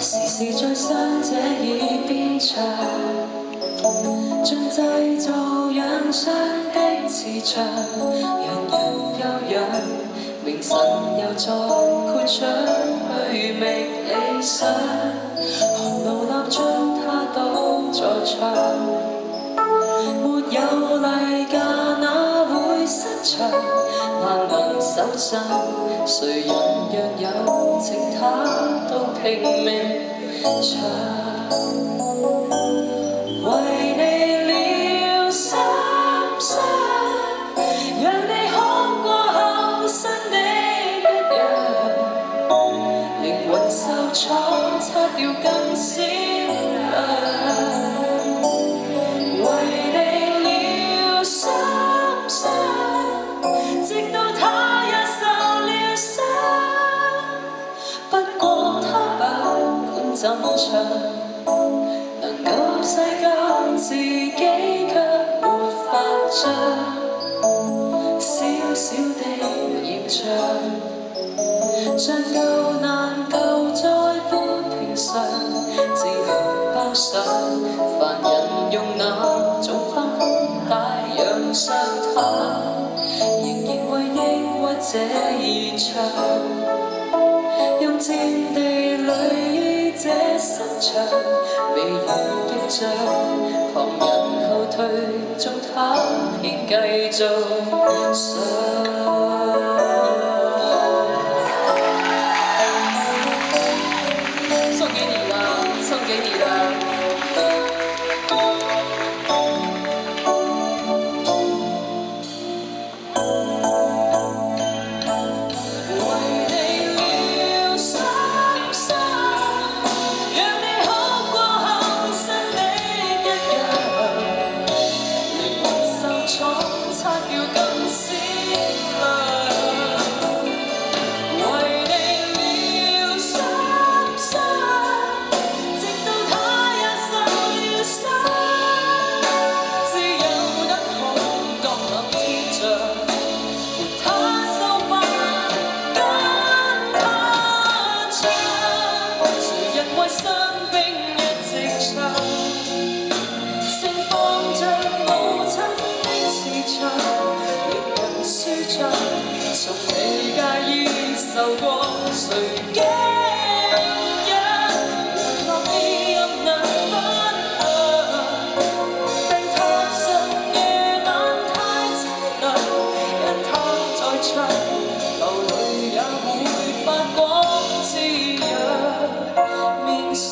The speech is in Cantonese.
時時在想這已變長，像製造養傷的磁場，讓人休養，明晨又再豁出去覓理想，寒露蠟將它都在場，沒有例假哪會失場，難能守陣，誰人若有情他都拼命唱，為你療心傷，讓你哭過後新的一樣，靈魂受創擦掉更閃亮，為你療心傷，直到他也受了傷，不過他把管怎唱，能夠細究自己卻沒法將小小的形象，像舊難舊再不平常，自豪包上，凡人用那種方帶養傷他，仍然為抑鬱者而唱，用戰地裏醫這心腸，未如極像旁人後退，縱他偏繼續想。送給你了，送給你了。從未介意受過誰驚一回落你暗能分享，病榻上夜晚太凄涼，因他在唱，流淚也會發光滋養面上。